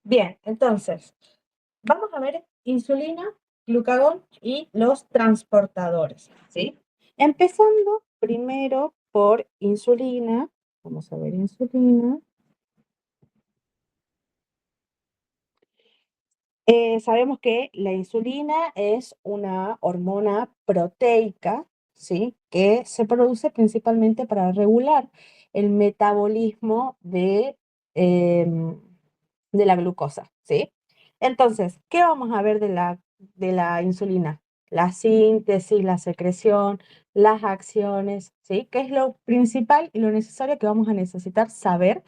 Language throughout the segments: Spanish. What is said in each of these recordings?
Bien, entonces, vamos a ver insulina, glucagón y los transportadores, ¿sí? Empezando primero por insulina. Vamos a ver insulina. Sabemos que la insulina es una hormona proteica, ¿sí? Que se produce principalmente para regular el metabolismo de la glucosa, ¿sí? Entonces, ¿qué vamos a ver de la insulina? La síntesis, la secreción, las acciones, ¿sí? ¿Qué es lo principal y lo necesario que vamos a necesitar saber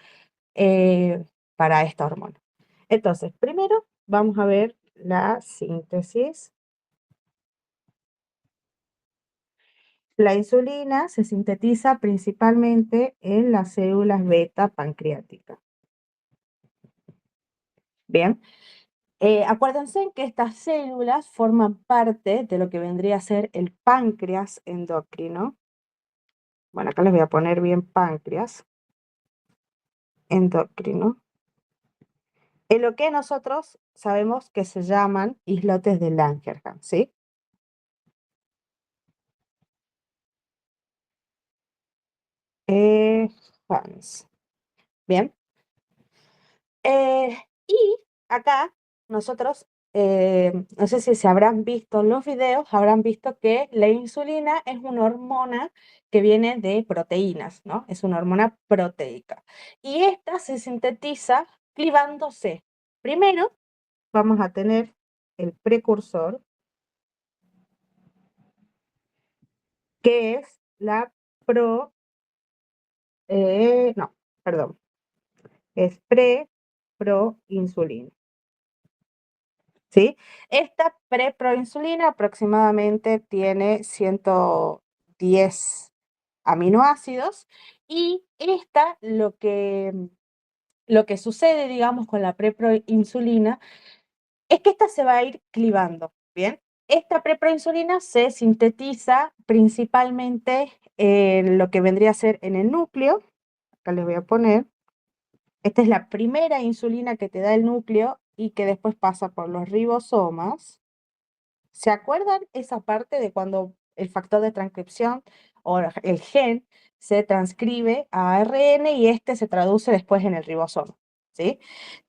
eh, para esta hormona? Entonces, primero vamos a ver la síntesis. La insulina se sintetiza principalmente en las células beta pancreáticas. Bien, acuérdense que estas células forman parte de lo que vendría a ser el páncreas endocrino. Bueno, acá les voy a poner bien páncreas endocrino. En lo que nosotros sabemos que se llaman islotes de Langerhans, ¿sí? Hans. Bien. Y acá nosotros, no sé si se habrán visto en los videos, habrán visto que la insulina es una hormona que viene de proteínas, ¿no? Es una hormona proteica. Y esta se sintetiza clivándose. Primero vamos a tener el precursor, que es la no, perdón, es preproinsulina. ¿Sí? Esta preproinsulina aproximadamente tiene 110 aminoácidos y esta lo que sucede, digamos, con la preproinsulina es que esta se va a ir clivando, ¿bien? Esta preproinsulina se sintetiza principalmente en lo que vendría a ser en el núcleo. Acá les voy a poner. Esta es la primera insulina que te da el núcleo y que después pasa por los ribosomas. ¿Se acuerdan esa parte de cuando el factor de transcripción o el gen se transcribe a ARN y este se traduce después en el ribosoma? ¿Sí?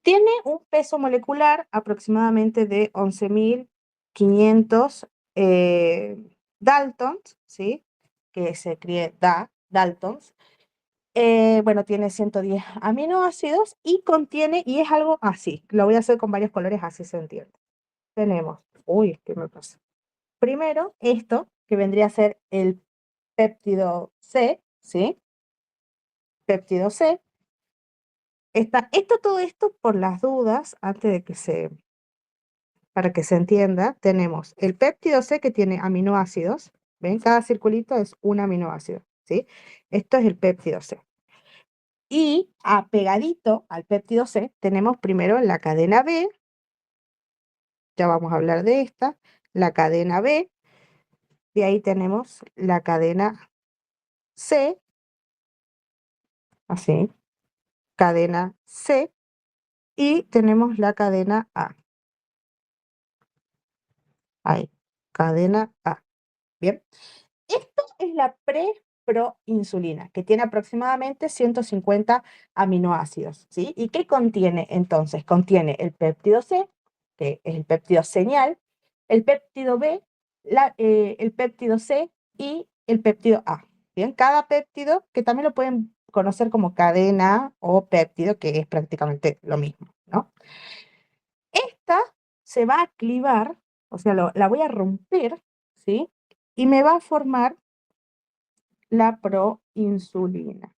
Tiene un peso molecular aproximadamente de 11.500 Daltons, ¿sí? Que se escribe Daltons. Bueno, tiene 110 aminoácidos y contiene, y es algo así, lo voy a hacer con varios colores, así se entiende. Tenemos, uy, ¿qué me pasa? Primero, esto, que vendría a ser el péptido C, ¿sí? Péptido C. Todo esto por las dudas, antes de para que se entienda, tenemos el péptido C que tiene aminoácidos, ¿ven? Cada circulito es un aminoácido, ¿sí? Esto es el péptido C. Y apegadito al péptido C tenemos primero la cadena B, ya vamos a hablar de esta, la cadena B, de ahí tenemos la cadena C, así, cadena C, y tenemos la cadena A. Ahí, cadena A. Bien. Esto es la preproinsulina, que tiene aproximadamente 150 aminoácidos, ¿sí? ¿Y qué contiene entonces? Contiene el péptido C, que es el péptido señal, el péptido B, el péptido C y el péptido A. Bien, cada péptido, que también lo pueden conocer como cadena o péptido, que es prácticamente lo mismo, ¿no? Esta se va a clivar, o sea, la voy a romper, ¿sí? Y me va a formar la proinsulina,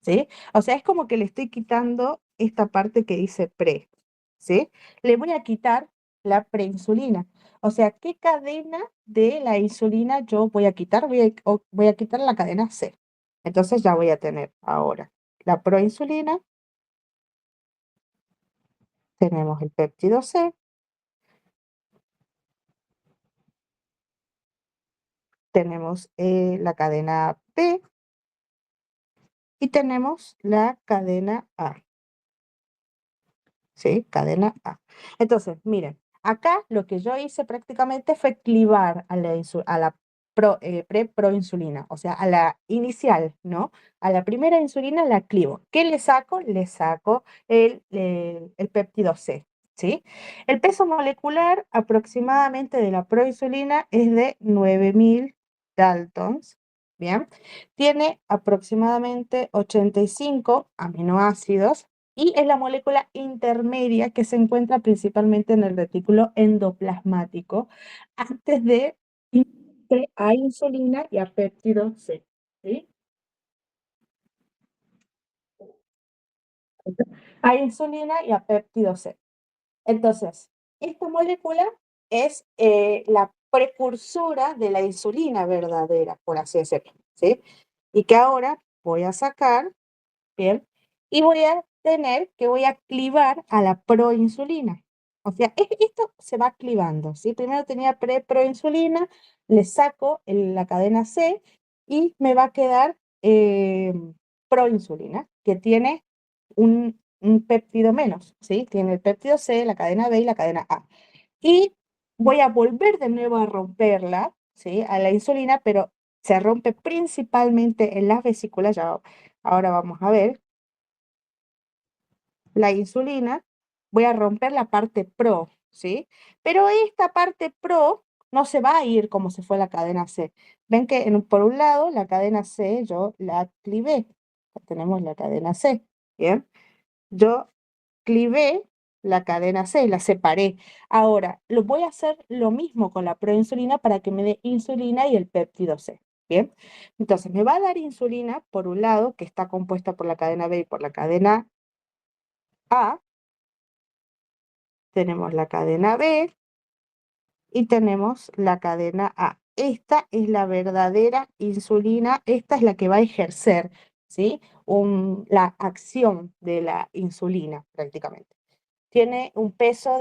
¿sí? O sea, es como que le estoy quitando esta parte que dice pre, ¿sí? Le voy a quitar la preinsulina. O sea, ¿qué cadena de la insulina yo voy a quitar? Voy a quitar la cadena C. Entonces ya voy a tener ahora la proinsulina, tenemos el péptido C, tenemos la cadena P y tenemos la cadena A. ¿sí? Cadena A. Entonces, miren, acá lo que yo hice prácticamente fue clivar a la proinsulina, o sea, a la inicial, ¿no? A la primera insulina la clivo. ¿Qué le saco? Le saco el péptido C, ¿sí? El peso molecular aproximadamente de la proinsulina es de 9000 Daltons, ¿bien? Tiene aproximadamente 85 aminoácidos y es la molécula intermedia que se encuentra principalmente en el retículo endoplasmático antes de irse a insulina y a péptido C, ¿sí? A insulina y a péptido C. Entonces, esta molécula es la precursora de la insulina verdadera, por así decirlo, ¿sí? Y que ahora voy a sacar, ¿bien? Y voy a clivar a la proinsulina. O sea, esto se va clivando, ¿sí? Primero tenía proinsulina, le saco la cadena C y me va a quedar proinsulina, que tiene un péptido menos, ¿sí? Tiene el péptido C, la cadena B y la cadena A. Y voy a volver de nuevo a romperla, ¿sí? A la insulina, pero se rompe principalmente en las vesículas, ya ahora vamos a ver la insulina, voy a romper la parte pro, ¿sí? Pero esta parte pro no se va a ir como se fue la cadena C. Ven que por un lado la cadena C yo la activé. Tenemos la cadena C, ¿bien? Yo clivé la cadena C, la separé. Ahora, voy a hacer lo mismo con la proinsulina para que me dé insulina y el péptido C. Bien, entonces me va a dar insulina por un lado, que está compuesta por la cadena B y por la cadena A. Tenemos la cadena B y tenemos la cadena A. Esta es la verdadera insulina, esta es la que va a ejercer, ¿sí? La acción de la insulina prácticamente. Tiene un peso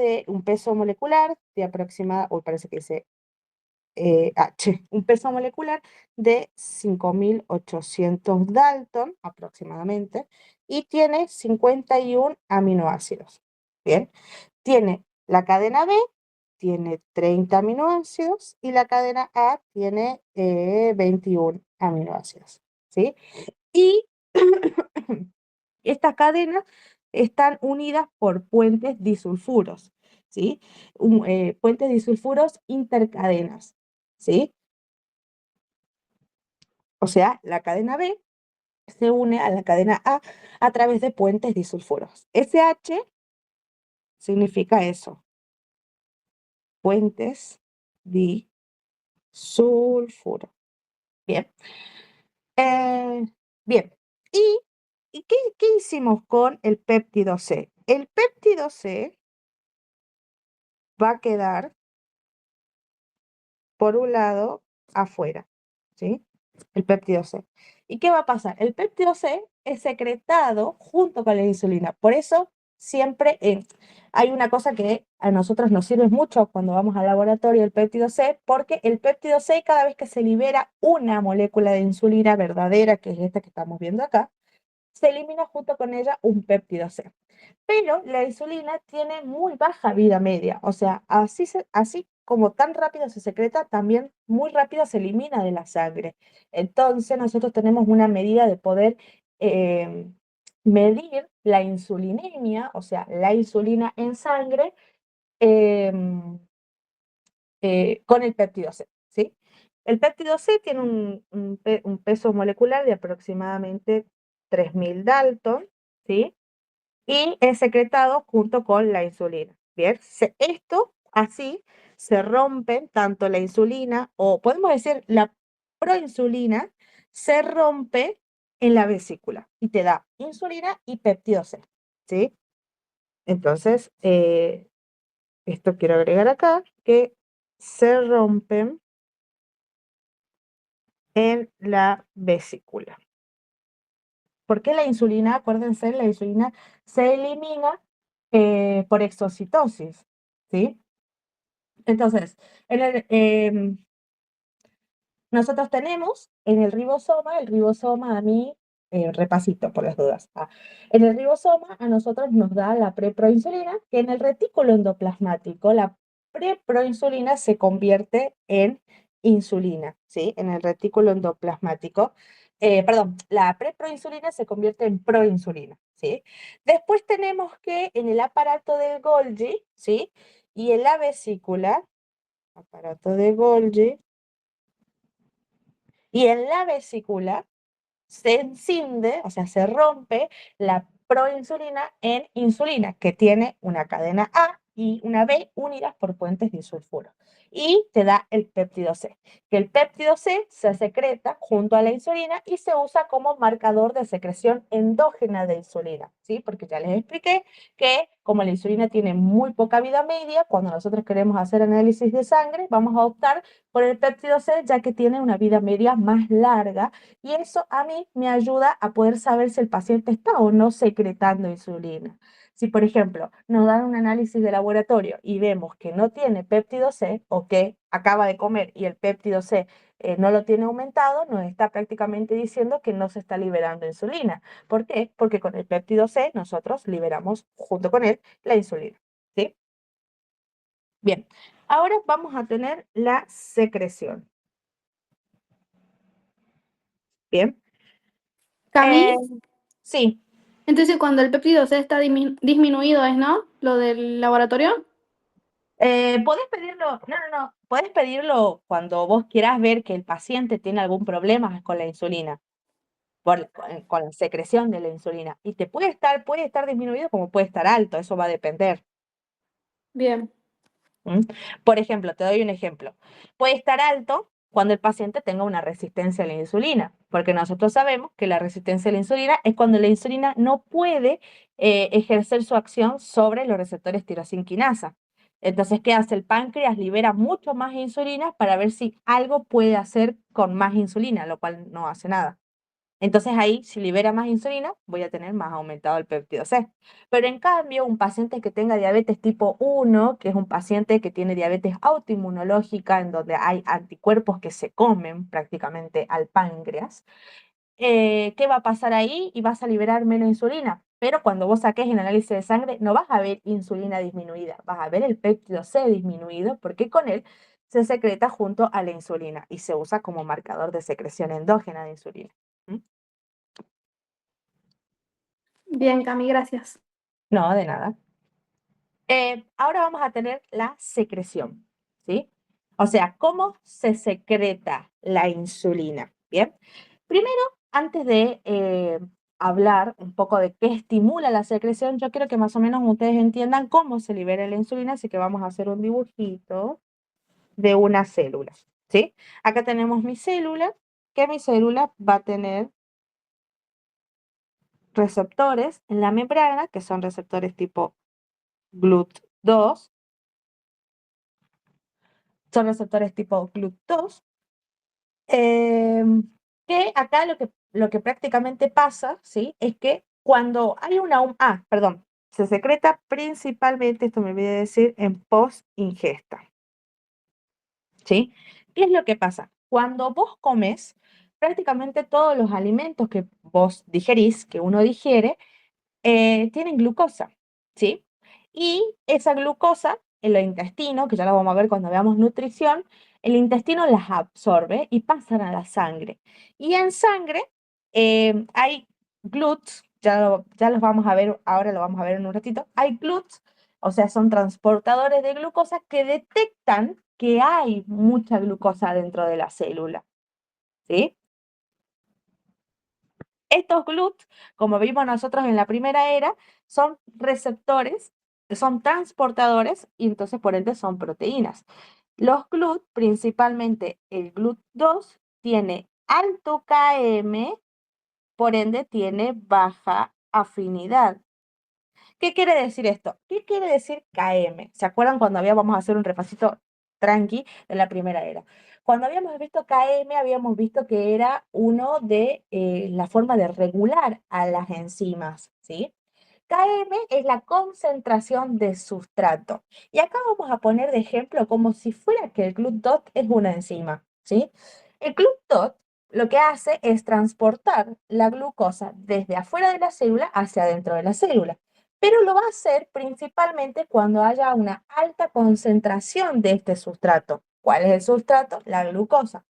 molecular de aproximadamente, o parece que dice un peso molecular de 5800 Dalton aproximadamente y tiene 51 aminoácidos. Bien, tiene la cadena B, tiene 30 aminoácidos y la cadena A tiene 21 aminoácidos. ¿Sí? Y estas cadenas están unidas por puentes disulfuros, ¿sí? Puentes disulfuros intercadenas, ¿sí? O sea, la cadena B se une a la cadena A través de puentes disulfuros. SH significa eso, puentes disulfuros. Bien. Eh, bien. ¿Y, qué hicimos con el péptido C? El péptido C va a quedar por un lado afuera, ¿sí? El péptido C. ¿Y qué va a pasar? El péptido C es secretado junto con la insulina. Por eso siempre hay una cosa que a nosotros nos sirve mucho cuando vamos al laboratorio, el péptido C, porque el péptido C, cada vez que se libera una molécula de insulina verdadera, que es esta que estamos viendo acá, se elimina junto con ella un péptido C. Pero la insulina tiene muy baja vida media, o sea, así como tan rápido se secreta, también muy rápido se elimina de la sangre. Entonces nosotros tenemos una medida de poder eh, medir la insulinemia, o sea, la insulina en sangre, em, con el péptido C, ¿sí? El péptido C tiene un peso molecular de aproximadamente 3000 Dalton, ¿sí? Y es secretado junto con la insulina. Bien, esto así se rompen tanto la insulina, o podemos decir la proinsulina, se rompe en la vesícula y te da insulina y péptido C, ¿sí? Entonces, esto quiero agregar acá, que se rompen en la vesícula. ¿Por qué la insulina? Acuérdense, la insulina se elimina por exocitosis, ¿sí? Entonces, nosotros tenemos en el ribosoma a mí repasito por las dudas. En el ribosoma a nosotros nos da la preproinsulina, que en el retículo endoplasmático la preproinsulina se convierte en insulina, ¿sí? En el retículo endoplasmático. Perdón, la preproinsulina se convierte en proinsulina, ¿sí? Después tenemos que en el aparato de Golgi, ¿sí? Y en la vesícula, aparato de Golgi, y en la vesícula se encinde, o sea, se rompe la proinsulina en insulina, que tiene una cadena A y una B unidas por puentes disulfuro. Y te da el péptido C, que el péptido C se secreta junto a la insulina y se usa como marcador de secreción endógena de insulina, ¿sí? Porque ya les expliqué que como la insulina tiene muy poca vida media, cuando nosotros queremos hacer análisis de sangre, vamos a optar por el péptido C, ya que tiene una vida media más larga y eso a mí me ayuda a poder saber si el paciente está o no secretando insulina. Si, por ejemplo, nos dan un análisis de laboratorio y vemos que no tiene péptido C o que acaba de comer y el péptido C no lo tiene aumentado, nos está prácticamente diciendo que no se está liberando insulina. ¿Por qué? Porque con el péptido C nosotros liberamos junto con él la insulina. ¿Sí? Bien, ahora vamos a tener la secreción. Bien. Cami, Eh, sí. entonces cuando el péptido C está disminuido es, ¿no? Lo del laboratorio. Podés pedirlo, no, podés pedirlo cuando vos quieras ver que el paciente tiene algún problema con la insulina, con la secreción de la insulina. Y te puede estar disminuido como puede estar alto, eso va a depender. Bien, ¿Mm? Por ejemplo, te doy un ejemplo. Puede estar alto cuando el paciente tenga una resistencia a la insulina, porque nosotros sabemos que la resistencia a la insulina es cuando la insulina no puede ejercer su acción sobre los receptores tirosinquinasa. Entonces, ¿qué hace el páncreas? Libera mucho más insulina para ver si algo puede hacer con más insulina, lo cual no hace nada. Entonces ahí, si libera más insulina, voy a tener más aumentado el péptido C. Pero en cambio, un paciente que tenga diabetes tipo 1, que es un paciente que tiene diabetes autoinmunológica, en donde hay anticuerpos que se comen prácticamente al páncreas, ¿qué va a pasar ahí? Y vas a liberar menos insulina. Pero cuando vos saques el análisis de sangre, no vas a ver insulina disminuida, vas a ver el péptido C disminuido, porque con él se secreta junto a la insulina y se usa como marcador de secreción endógena de insulina. ¿Mm? bien, Cami, gracias. No, de nada. Ahora vamos a tener la secreción, ¿sí? O sea, ¿cómo se secreta la insulina? Bien, primero, antes de hablar un poco de qué estimula la secreción, yo quiero que más o menos ustedes entiendan cómo se libera la insulina, así que vamos a hacer un dibujito de una célula, ¿sí? Acá tenemos mi célula, que mi célula va a tener receptores en la membrana, que son receptores tipo GLUT2, son receptores tipo GLUT2, que acá lo que prácticamente pasa, ¿sí? Es que cuando hay perdón, se secreta principalmente, esto me olvidé decir, en post-ingesta, ¿sí? ¿Qué es lo que pasa? Cuando vos comes, prácticamente todos los alimentos que vos digerís, que uno digiere, tienen glucosa, ¿sí? Y esa glucosa, en el intestino, que ya lo vamos a ver cuando veamos nutrición, el intestino las absorbe y pasan a la sangre. Y en sangre hay GLUTs, ya los vamos a ver, ahora lo vamos a ver en un ratito, hay GLUTs, o sea, son transportadores de glucosa que detectan que hay mucha glucosa dentro de la célula, ¿sí? Estos GLUT, como vimos nosotros en la primera era, son receptores, son transportadores y entonces por ende son proteínas. Los GLUT, principalmente el GLUT2, tiene alto Km, por ende tiene baja afinidad. ¿Qué quiere decir esto? ¿Qué quiere decir Km? ¿Se acuerdan cuando vamos a hacer un repasito tranqui de la primera era? Cuando habíamos visto Km, habíamos visto que era uno de la forma de regular a las enzimas, ¿sí? Km es la concentración de sustrato. Y acá vamos a poner de ejemplo como si fuera que el GLUT2 es una enzima, ¿sí? El GLUT2 lo que hace es transportar la glucosa desde afuera de la célula hacia adentro de la célula. Pero lo va a hacer principalmente cuando haya una alta concentración de este sustrato. ¿Cuál es el sustrato? La glucosa.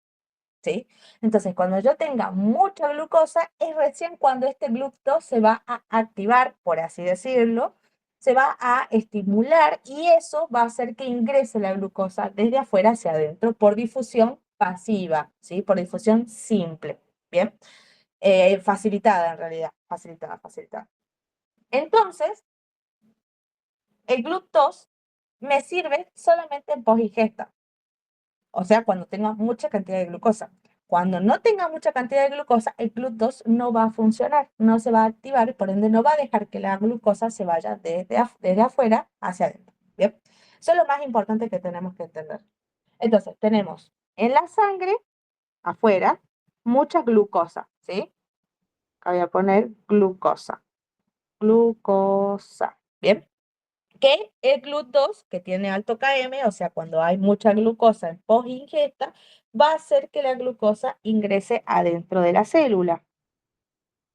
¿Sí? Entonces, cuando yo tenga mucha glucosa, es recién cuando este glucto se va a activar, por así decirlo, se va a estimular y eso va a hacer que ingrese la glucosa desde afuera hacia adentro por difusión pasiva, ¿sí? Por difusión simple, ¿bien? Facilitada en realidad, facilitada. Entonces, el GLUT2 me sirve solamente en posingesta. O sea, cuando tenga mucha cantidad de glucosa. Cuando no tenga mucha cantidad de glucosa, el GLUT2 no va a funcionar, no se va a activar y por ende no va a dejar que la glucosa se vaya desde afuera hacia adentro. ¿Bien? Eso es lo más importante que tenemos que entender. Entonces, tenemos en la sangre, afuera, mucha glucosa, ¿sí? Acá voy a poner glucosa. Glucosa. ¿Bien? Que el GLUT2, que tiene alto KM, o sea, cuando hay mucha glucosa en post-ingesta, va a hacer que la glucosa ingrese adentro de la célula.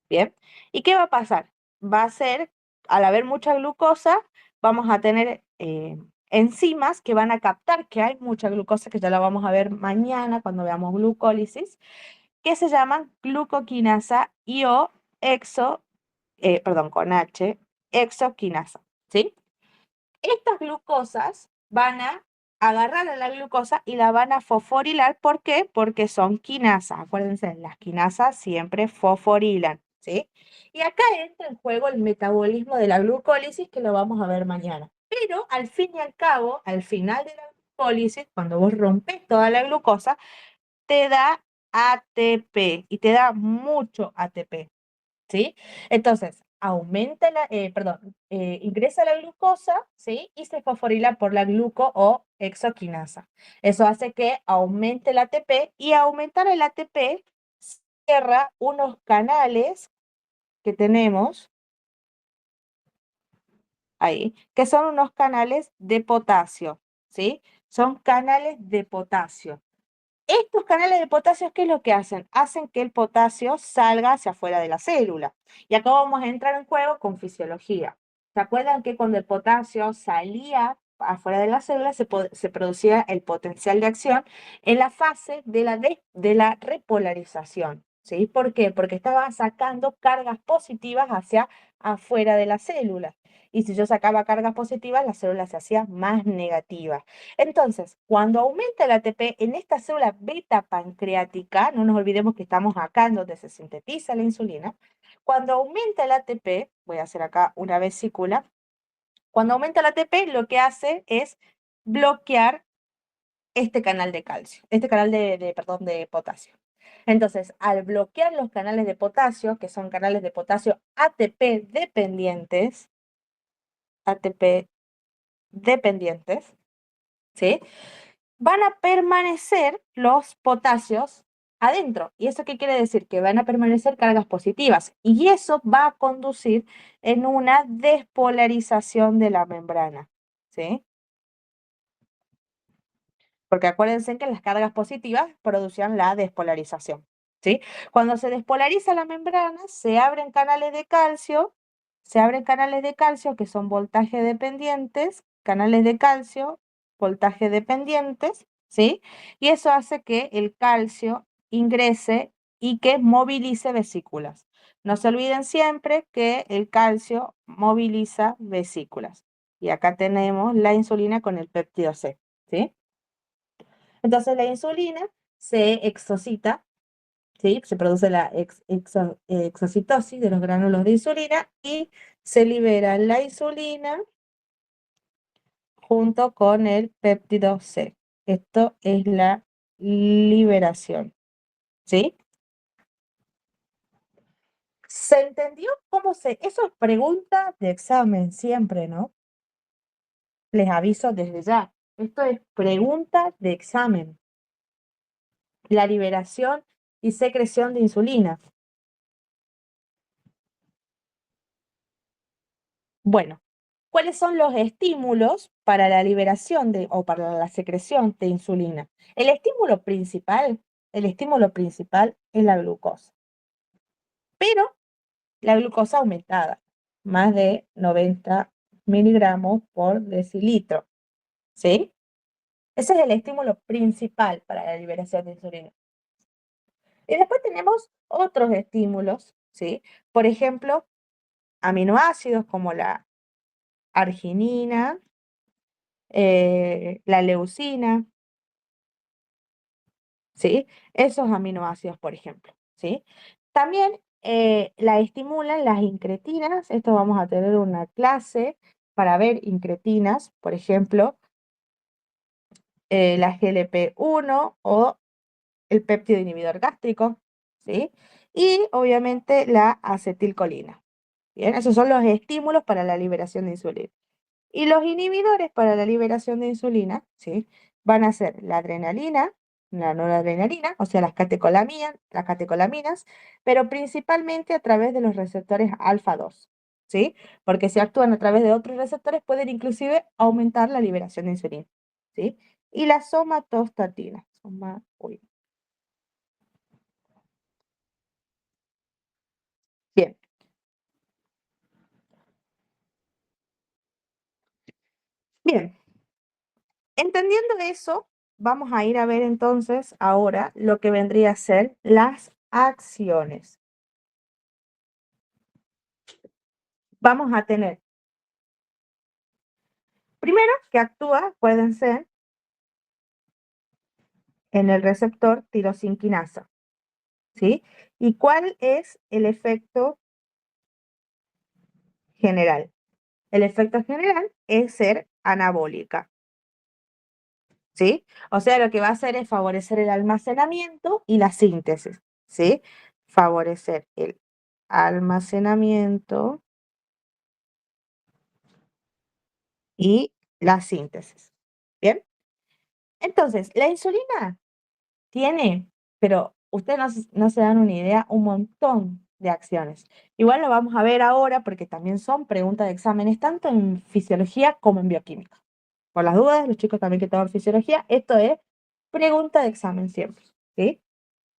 ¿Bien? ¿Y qué va a pasar? Va a ser, al haber mucha glucosa, vamos a tener enzimas que van a captar que hay mucha glucosa, que ya la vamos a ver mañana cuando veamos glucólisis, que se llaman glucoquinasa y o con H, exoquinasa, ¿sí? Estas glucosas van a agarrar a la glucosa y la van a fosforilar. ¿Por qué? Porque son quinasas. Acuérdense, las quinasas siempre fosforilan, ¿sí? Y acá entra en juego el metabolismo de la glucólisis, que lo vamos a ver mañana. Pero al fin y al cabo, al final de la glucólisis, cuando vos rompes toda la glucosa, te da ATP y te da mucho ATP. ¿Sí? Entonces, ingresa la glucosa, ¿sí? Y se fosforila por la gluco o exoquinasa. Eso hace que aumente el ATP y aumentar el ATP cierra unos canales que tenemos ahí, que son unos canales de potasio, ¿sí? Son canales de potasio. Estos canales de potasio, ¿qué es lo que hacen? Hacen que el potasio salga hacia afuera de la célula. Y acá vamos a entrar en juego con fisiología. ¿Se acuerdan que cuando el potasio salía afuera de la célula se producía el potencial de acción en la fase de la repolarización? ¿Sí? ¿Por qué? Porque estaba sacando cargas positivas hacia afuera de la célula. Y si yo sacaba cargas positivas, la célula se hacía más negativa. Entonces, cuando aumenta el ATP en esta célula beta pancreática, no nos olvidemos que estamos acá en donde se sintetiza la insulina, cuando aumenta el ATP, voy a hacer acá una vesícula, cuando aumenta el ATP lo que hace es bloquear este canal de calcio, este canal de potasio. Entonces, al bloquear los canales de potasio, que son canales de potasio ATP dependientes, ¿sí? Van a permanecer los potasios adentro. ¿Y eso qué quiere decir? Que van a permanecer cargas positivas. Y eso va a conducir en una despolarización de la membrana. ¿Sí? Porque acuérdense que las cargas positivas producían la despolarización. ¿Sí? Cuando se despolariza la membrana, se abren canales de calcio que son voltaje dependientes, canales de calcio, voltaje dependientes, ¿sí? Y eso hace que el calcio ingrese y que movilice vesículas. No se olviden siempre que el calcio moviliza vesículas. Y acá tenemos la insulina con el péptido C, ¿sí? Entonces la insulina se exocita, ¿sí? Se produce la exocitosis de los gránulos de insulina y se libera la insulina junto con el péptido C. Esto es la liberación, ¿sí? ¿Se entendió cómo se...? Eso es pregunta de examen siempre, ¿no? Les aviso desde ya. Esto es pregunta de examen. La liberación y secreción de insulina. Bueno, ¿cuáles son los estímulos para la liberación o para la secreción de insulina? El estímulo principal el estímulo principal es la glucosa. Pero la glucosa aumentada, más de 90 miligramos por decilitro, ¿sí? Ese es el estímulo principal para la liberación de insulina. Y después tenemos otros estímulos, ¿sí? Por ejemplo, aminoácidos como la arginina, la leucina, ¿sí? Esos aminoácidos, por ejemplo, ¿sí? También la estimulan las incretinas. Esto vamos a tener una clase para ver incretinas, por ejemplo, la GLP-1 o el péptido inhibidor gástrico, ¿sí? Y obviamente la acetilcolina. Bien, esos son los estímulos para la liberación de insulina. Y los inhibidores para la liberación de insulina, ¿sí? Van a ser la adrenalina, la noradrenalina, o sea, las catecolaminas, pero principalmente a través de los receptores alfa 2, ¿sí? Porque si actúan a través de otros receptores pueden inclusive aumentar la liberación de insulina, ¿sí? Y la somatostatina. Bien, bien. Entendiendo eso, vamos a ir a ver entonces ahora lo que vendría a ser las acciones. Vamos a tener, primero, que actúa, pueden ser en el receptor tirosinquinasa, ¿sí? ¿Y cuál es el efecto general? El efecto general es ser anabólica, ¿sí? O sea, lo que va a hacer es favorecer el almacenamiento y la síntesis, ¿sí? Favorecer el almacenamiento y la síntesis. ¿Bien? Entonces, la insulina tiene, pero ustedes no se dan una idea, un montón de acciones. Igual lo vamos a ver ahora porque también son preguntas de exámenes, tanto en fisiología como en bioquímica. Por las dudas, los chicos también que toman fisiología, esto es pregunta de examen siempre, ¿sí?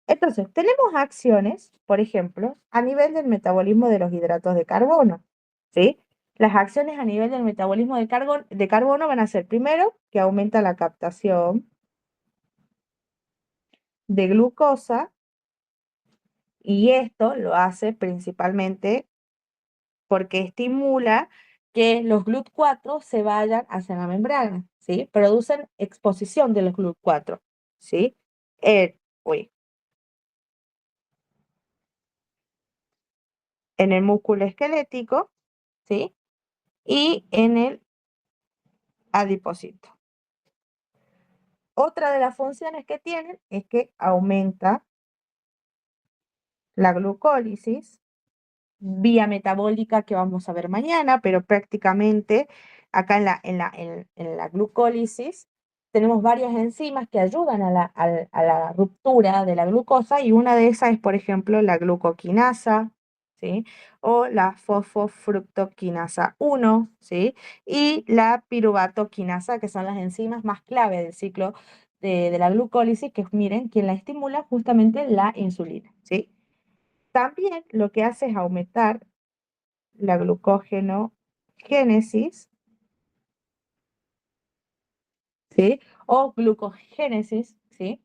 Entonces, tenemos acciones, por ejemplo, a nivel del metabolismo de los hidratos de carbono, ¿sí? Las acciones a nivel del metabolismo de carbono van a ser, primero, que aumenta la captación de glucosa, y esto lo hace principalmente porque estimula que los GLUT4 se vayan hacia la membrana, ¿sí? Producen exposición de los GLUT4, ¿sí? Uy, en el músculo esquelético, ¿sí? Y en el adipocito. Otra de las funciones que tienen es que aumenta la glucólisis vía metabólica que vamos a ver mañana, pero prácticamente acá en la glucólisis tenemos varias enzimas que ayudan a la ruptura de la glucosa, y una de esas es, por ejemplo, la glucoquinasa, ¿sí? O la fosfofructoquinasa 1, ¿sí? Y la piruvatoquinasa, que son las enzimas más clave del ciclo de la glucólisis, que miren, quien la estimula justamente la insulina, ¿sí? También lo que hace es aumentar la glucógenogénesis, ¿sí? O glucogénesis, ¿sí?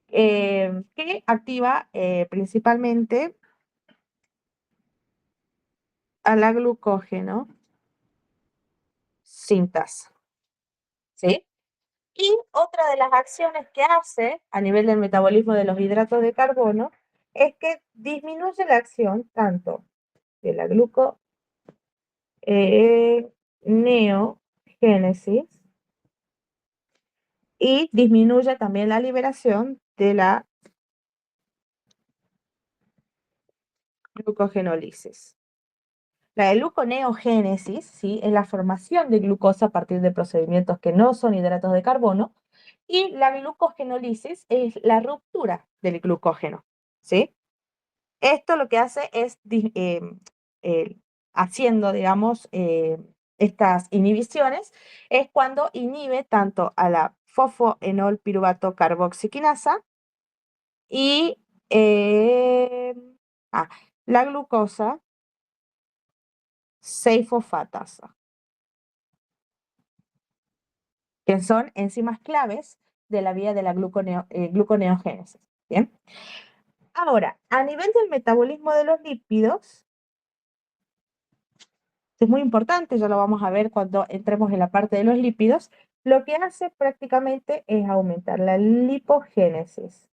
Que activa principalmente a la glucógeno sintasa, ¿sí? Y otra de las acciones que hace a nivel del metabolismo de los hidratos de carbono es que disminuye la acción tanto de la gluconeogénesis y disminuye también la liberación de la glucogenólisis. La gluconeogénesis, ¿sí? Es la formación de glucosa a partir de procedimientos que no son hidratos de carbono, y la glucogenólisis es la ruptura del glucógeno, ¿sí? Esto lo que hace es, eh, haciendo, digamos, estas inhibiciones, es cuando inhibe tanto a la fosfoenolpiruvato carboxiquinasa y la glucosa 6-fosfatasa, que son enzimas claves de la vía de la gluconeogénesis. ¿Bien? Ahora, a nivel del metabolismo de los lípidos, es muy importante, ya lo vamos a ver cuando entremos en la parte de los lípidos, lo que hace prácticamente es aumentar la lipogénesis.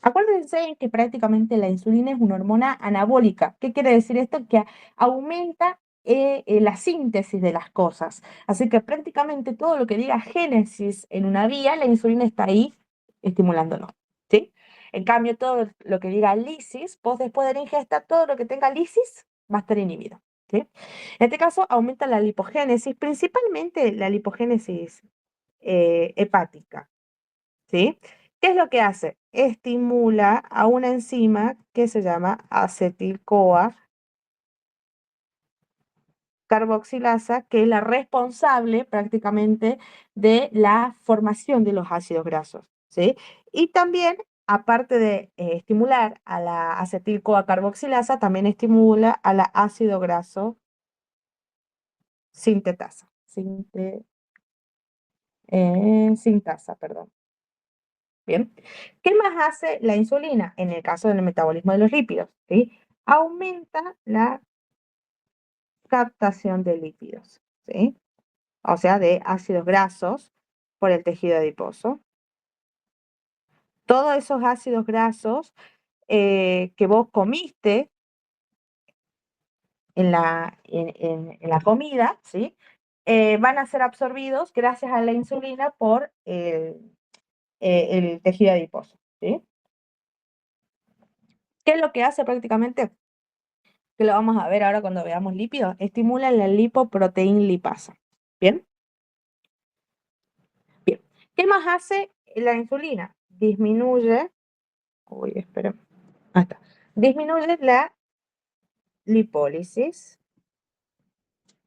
Acuérdense que prácticamente la insulina es una hormona anabólica. ¿Qué quiere decir esto? Que aumenta la síntesis de las cosas. Así que prácticamente todo lo que diga génesis en una vía, la insulina está ahí estimulándolo. ¿Sí? En cambio, todo lo que diga lisis, vos después de la ingesta, todo lo que tenga lisis va a estar inhibido. ¿Sí? En este caso, aumenta la lipogénesis, principalmente la lipogénesis hepática. ¿Sí? ¿Qué es lo que hace? Estimula a una enzima que se llama acetil-CoA carboxilasa, que es la responsable prácticamente de la formación de los ácidos grasos, ¿sí? Y también, aparte de estimular a la acetil-CoA carboxilasa, también estimula a la ácido graso sintetasa, sintasa, perdón. Bien. ¿Qué más hace la insulina en el caso del metabolismo de los lípidos? ¿Sí? Aumenta la captación de lípidos, ¿sí? O sea, de ácidos grasos por el tejido adiposo. Todos esos ácidos grasos que vos comiste en la comida, ¿sí? Van a ser absorbidos gracias a la insulina por el tejido adiposo, ¿sí? ¿Qué es lo que hace prácticamente? Que lo vamos a ver ahora cuando veamos lípidos, estimula la lipoproteína lipasa. ¿Bien? Bien. ¿Qué más hace la insulina? Disminuye, espera, ahí está. Disminuye la lipólisis,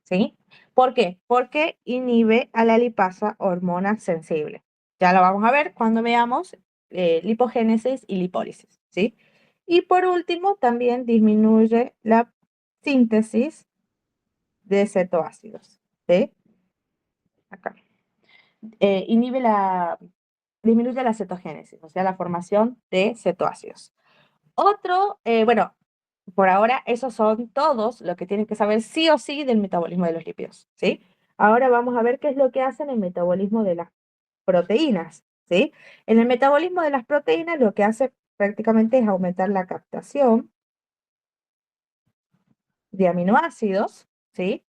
¿sí? ¿Por qué? Porque inhibe a la lipasa hormona sensible. Ya lo vamos a ver cuando veamos lipogénesis y lipólisis, ¿sí? Y por último, también disminuye la síntesis de cetoácidos, ¿sí? Acá. Disminuye la cetogénesis, o sea, la formación de cetoácidos. Otro, bueno, por ahora esos son todos lo que tienen que saber sí o sí del metabolismo de los lípidos, ¿sí? Ahora vamos a ver qué es lo que hacen el metabolismo de las proteínas, ¿sí? En el metabolismo de las proteínas lo que hace prácticamente es aumentar la captación de aminoácidos, ¿sí?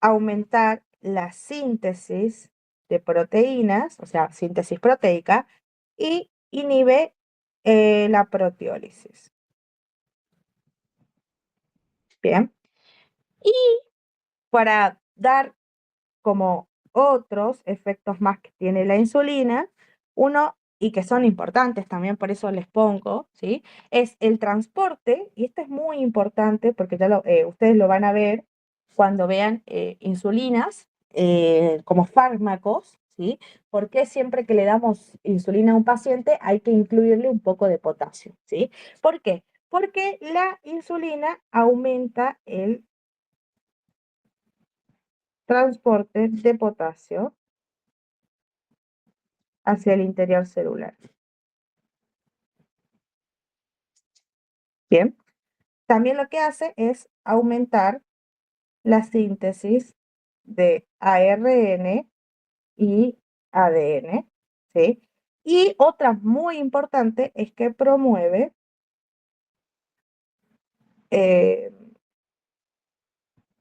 Aumentar la síntesis de proteínas, o sea, síntesis proteica, y inhibe la proteólisis. Bien. Y para dar como otros efectos más que tiene la insulina, uno, y que son importantes también, por eso les pongo, ¿sí? Es el transporte, y esto es muy importante porque ya ustedes lo van a ver cuando vean insulinas como fármacos, ¿sí? Porque siempre que le damos insulina a un paciente hay que incluirle un poco de potasio, ¿sí? ¿Por qué? Porque la insulina aumenta el transporte de potasio hacia el interior celular. Bien, también lo que hace es aumentar la síntesis de ARN y ADN, ¿sí? Y otra muy importante es que promueve eh,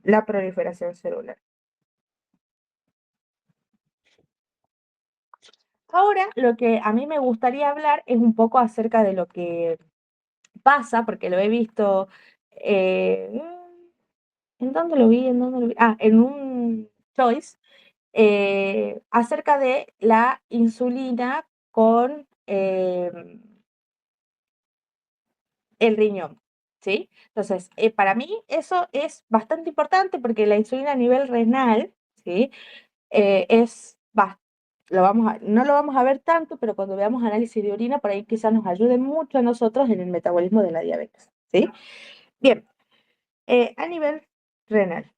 la proliferación celular. Ahora, lo que a mí me gustaría hablar es un poco acerca de lo que pasa, porque lo he visto, ¿en dónde lo vi? ¿En dónde lo vi? En un choice, acerca de la insulina con el riñón, ¿sí? Entonces, para mí eso es bastante importante porque la insulina a nivel renal, ¿sí? Es no lo vamos a ver tanto, pero cuando veamos análisis de orina, por ahí quizás nos ayude mucho a nosotros en el metabolismo de la diabetes, ¿sí? Bien, a nivel renal.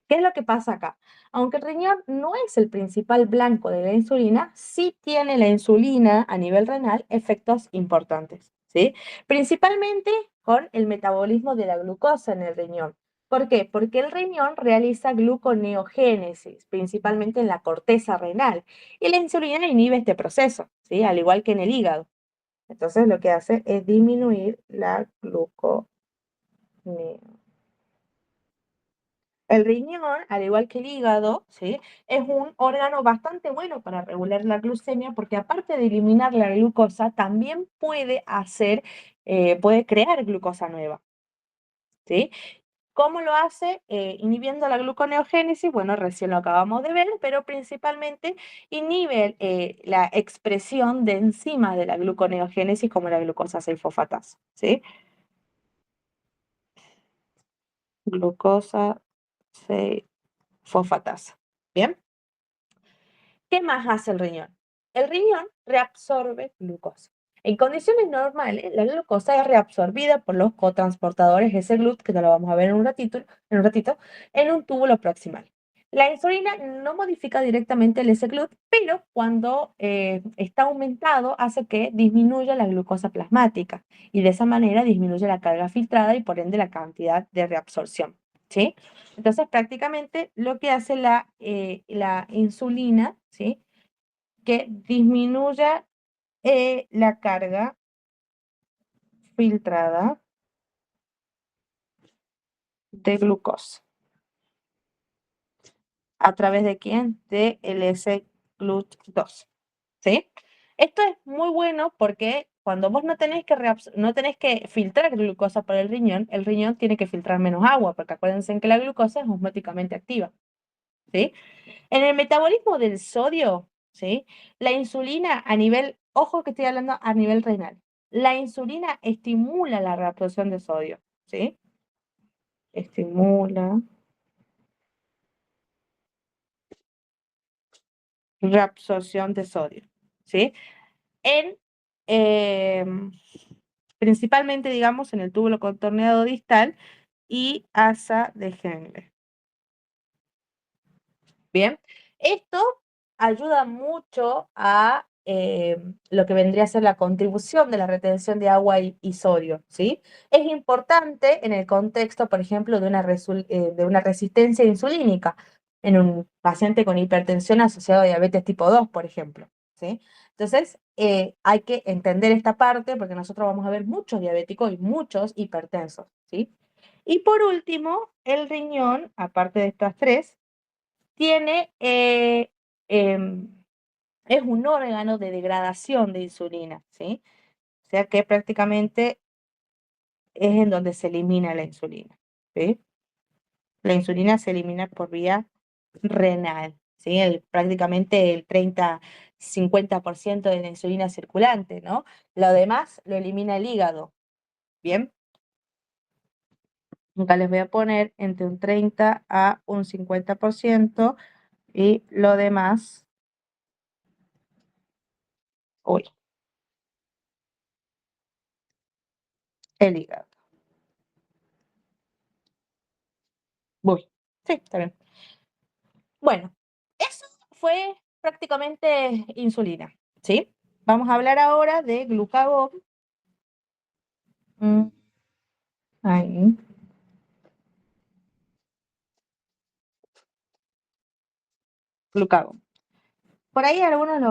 ¿Qué es lo que pasa acá? Aunque el riñón no es el principal blanco de la insulina, sí tiene la insulina a nivel renal efectos importantes, ¿sí? Principalmente con el metabolismo de la glucosa en el riñón. ¿Por qué? Porque el riñón realiza gluconeogénesis, principalmente en la corteza renal, y la insulina inhibe este proceso, ¿sí? Al igual que en el hígado. Entonces lo que hace es disminuir la gluconeogénesis. El riñón, al igual que el hígado, ¿sí? Es un órgano bastante bueno para regular la glucemia porque aparte de eliminar la glucosa, también puede crear glucosa nueva, ¿sí? ¿Cómo lo hace? Inhibiendo la gluconeogénesis, bueno, recién lo acabamos de ver, pero principalmente inhibe la expresión de enzimas de la gluconeogénesis como la glucosa 6-fosfatasa, ¿sí? Glucosa 6-fosfatasa. ¿Bien? ¿Qué más hace el riñón? El riñón reabsorbe glucosa. En condiciones normales, la glucosa es reabsorbida por los cotransportadores S-GLUT, que te lo vamos a ver en un túbulo proximal. La insulina no modifica directamente el S-GLUT, pero cuando está aumentado hace que disminuya la glucosa plasmática y de esa manera disminuye la carga filtrada y por ende la cantidad de reabsorción. ¿Sí? Entonces, prácticamente lo que hace la insulina, ¿sí? Que disminuya la carga filtrada de glucosa. ¿A través de quién? De el S-GLUT2, ¿sí? Esto es muy bueno porque cuando vos no tenés que filtrar glucosa por el riñón tiene que filtrar menos agua, porque acuérdense que la glucosa es osmóticamente activa, ¿sí? En el metabolismo del sodio, ¿sí? La insulina ojo que estoy hablando a nivel renal, la insulina estimula la reabsorción de sodio, ¿sí? Estimula reabsorción de sodio, ¿sí? En, principalmente, digamos, en el túbulo contorneado distal y asa de Henle. Bien, esto ayuda mucho a lo que vendría a ser la contribución de la retención de agua y sodio, ¿sí? Es importante en el contexto, por ejemplo, de una resistencia insulínica en un paciente con hipertensión asociado a diabetes tipo 2, por ejemplo, ¿sí? Entonces, hay que entender esta parte porque nosotros vamos a ver muchos diabéticos y muchos hipertensos, ¿sí? Y por último, el riñón, aparte de estas tres, tiene, es un órgano de degradación de insulina, ¿sí? O sea que prácticamente es en donde se elimina la insulina, ¿sí? La insulina se elimina por vía renal, ¿sí? Prácticamente el 30-50% de la insulina circulante, ¿no? Lo demás lo elimina el hígado, ¿bien? Acá les voy a poner entre un 30 a un 50% y lo demás, uy, el hígado. Voy. Sí, está bien. Bueno, eso fue prácticamente insulina, ¿sí? Vamos a hablar ahora de glucagón. Ahí. Glucagón. Por ahí algunos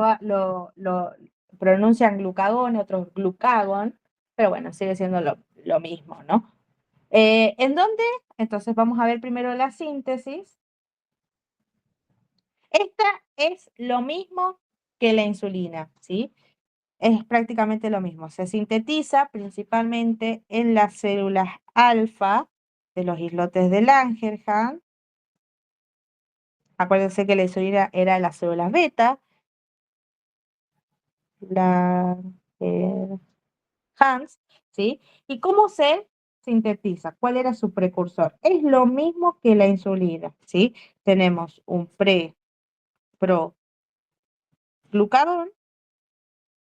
lo pronuncian glucagón, otros glucagón, pero bueno, sigue siendo lo mismo, ¿no? ¿En dónde? Entonces vamos a ver primero la síntesis. Esta es lo mismo que la insulina, ¿sí? Es prácticamente lo mismo. Se sintetiza principalmente en las células alfa de los islotes de Langerhans. Acuérdense que la insulina era las células beta. Langerhans, ¿sí? ¿Y cómo se sintetiza? ¿Cuál era su precursor? Es lo mismo que la insulina, ¿sí? Tenemos un proglucagón,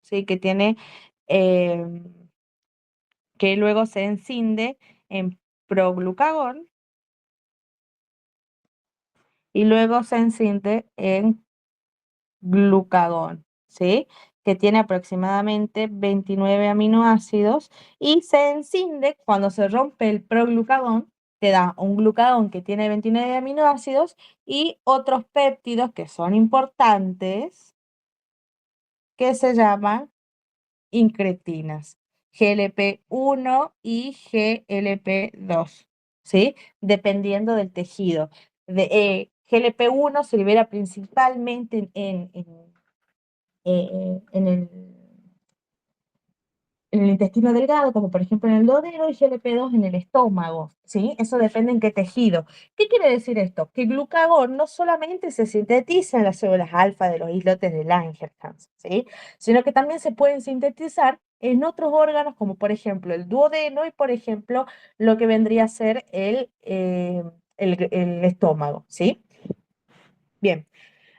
¿sí? Que tiene, que luego se encinde en proglucagón y luego se encinde en glucagón, ¿sí? Que tiene aproximadamente 29 aminoácidos y se encinde cuando se rompe el proglucagón, te da un glucagón que tiene 29 aminoácidos y otros péptidos que son importantes que se llaman incretinas, GLP-1 y GLP-2, ¿sí? Dependiendo del tejido. GLP-1 se libera principalmente en el intestino delgado, como por ejemplo en el duodeno, y GLP-2 en el estómago, ¿sí? Eso depende en qué tejido. ¿Qué quiere decir esto? Que el glucagón no solamente se sintetiza en las células alfa de los islotes de Langerhans, ¿sí? Sino que también se pueden sintetizar en otros órganos, como por ejemplo el duodeno y por ejemplo lo que vendría a ser el estómago, ¿sí? Bien,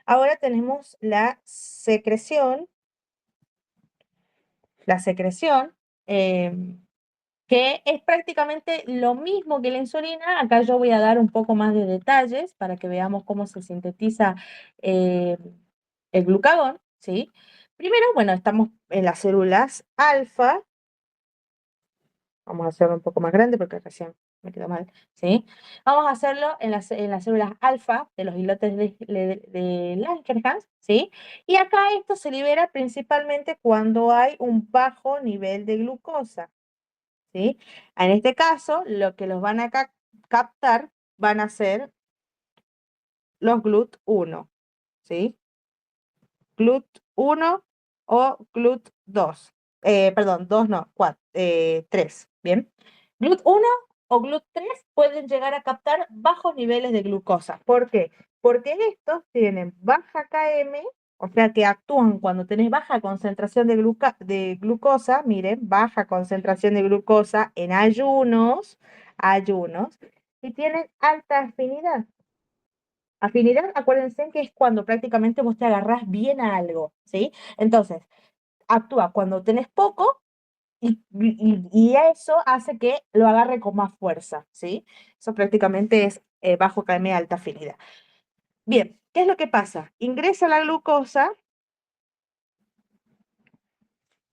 ahora tenemos la secreción, que es prácticamente lo mismo que la insulina. Acá yo voy a dar un poco más de detalles para que veamos cómo se sintetiza eh, el glucagón, ¿sí? Primero, bueno, estamos en las células alfa. Vamos a hacerlo un poco más grande porque recién me quedó mal, ¿sí? Vamos a hacerlo en las células alfa de los islotes de Langerhans, ¿sí? Y acá esto se libera principalmente cuando hay un bajo nivel de glucosa, ¿sí? En este caso, lo que los van a captar van a ser los GLUT1, ¿sí? GLUT1 o GLUT2. Perdón, 2 no, 4, 3, ¿bien? GLUT1 o GLUT3 pueden llegar a captar bajos niveles de glucosa. ¿Por qué? Porque estos tienen baja Km, o sea que actúan cuando tenés baja concentración de glucosa, miren, baja concentración de glucosa en ayunos, y tienen alta afinidad. Afinidad, acuérdense que es cuando prácticamente vos te agarrás bien a algo, ¿sí? Entonces, actúa cuando tenés poco y eso hace que lo agarre con más fuerza, ¿sí? Eso prácticamente es bajo KM alta afinidad. Bien, ¿qué es lo que pasa? Ingresa la glucosa,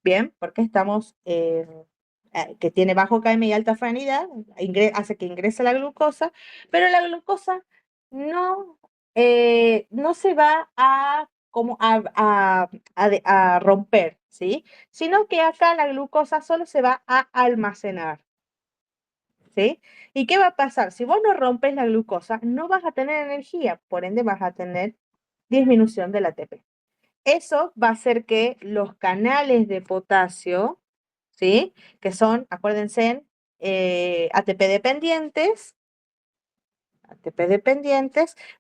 bien, porque estamos, que tiene bajo KM y alta afinidad, hace que ingrese la glucosa, pero la glucosa no, no se va a, como a romper, ¿sí? Sino que acá la glucosa solo se va a almacenar, ¿sí? ¿Y qué va a pasar? Si vos no rompes la glucosa, no vas a tener energía, por ende vas a tener disminución del ATP. Eso va a hacer que los canales de potasio, ¿sí? Que son, acuérdense, ATP dependientes,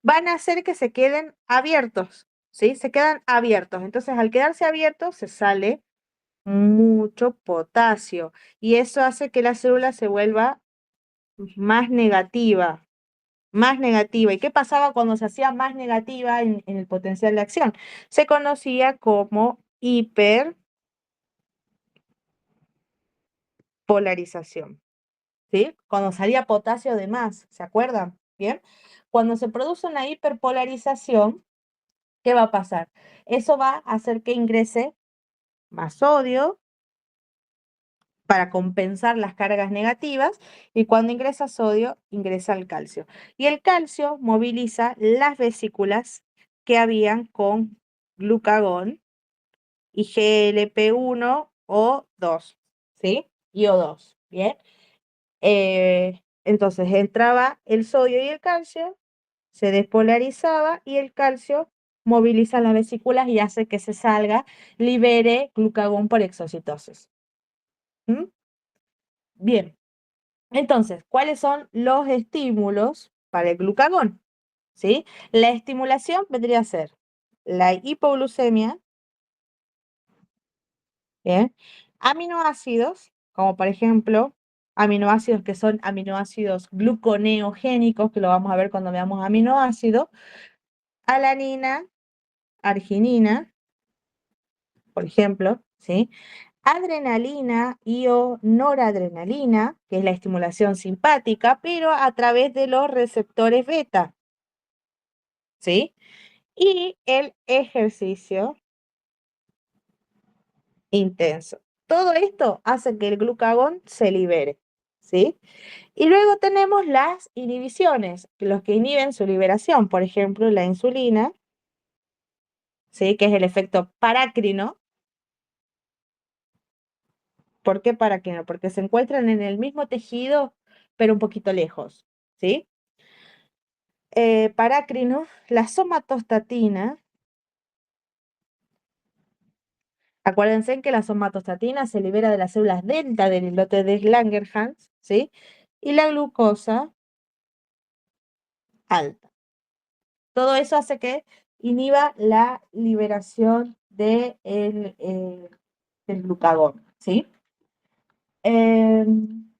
van a hacer que se queden abiertos, ¿sí? Se quedan abiertos. Entonces, al quedarse abiertos, se sale mucho potasio y eso hace que la célula se vuelva más negativa. Más negativa. ¿Y qué pasaba cuando se hacía más negativa en el potencial de acción? Se conocía como hiperpolarización, ¿sí? Cuando salía potasio de más, ¿se acuerdan? Bien. Cuando se produce una hiperpolarización, ¿qué va a pasar? Eso va a hacer que ingrese más sodio para compensar las cargas negativas, y cuando ingresa sodio, ingresa el calcio. Y el calcio moviliza las vesículas que habían con glucagón y GLP-1 o 2, ¿sí? Y O2, ¿bien? Entonces entraba el sodio y el calcio, se despolarizaba y el calcio moviliza las vesículas y hace que se salga, libere glucagón por exocitosis. ¿Mm? Bien. Entonces, ¿cuáles son los estímulos para el glucagón? ¿Sí? La estimulación vendría a ser la hipoglucemia, ¿bien? Aminoácidos, como por ejemplo, aminoácidos que son aminoácidos gluconeogénicos, que lo vamos a ver cuando veamos aminoácidos, alanina, arginina, por ejemplo, ¿sí? Adrenalina y o noradrenalina, que es la estimulación simpática, pero a través de los receptores beta, ¿sí? Y el ejercicio intenso. Todo esto hace que el glucagón se libere, ¿sí? Y luego tenemos las inhibiciones, los que inhiben su liberación, por ejemplo, la insulina, ¿sí? Que es el efecto parácrino. ¿Por qué parácrino? Porque se encuentran en el mismo tejido, pero un poquito lejos, ¿sí? Parácrino, la somatostatina. Acuérdense que la somatostatina se libera de las células delta del islote de Langerhans, ¿sí? Y la glucosa alta. Todo eso hace que inhiba la liberación del glucagón, ¿sí? Em,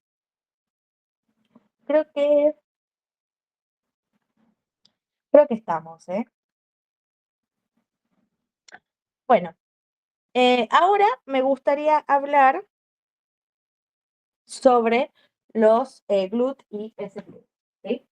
creo que, creo que estamos, ¿eh? Bueno, ahora me gustaría hablar sobre los GLUT y SGLUT, ¿sí?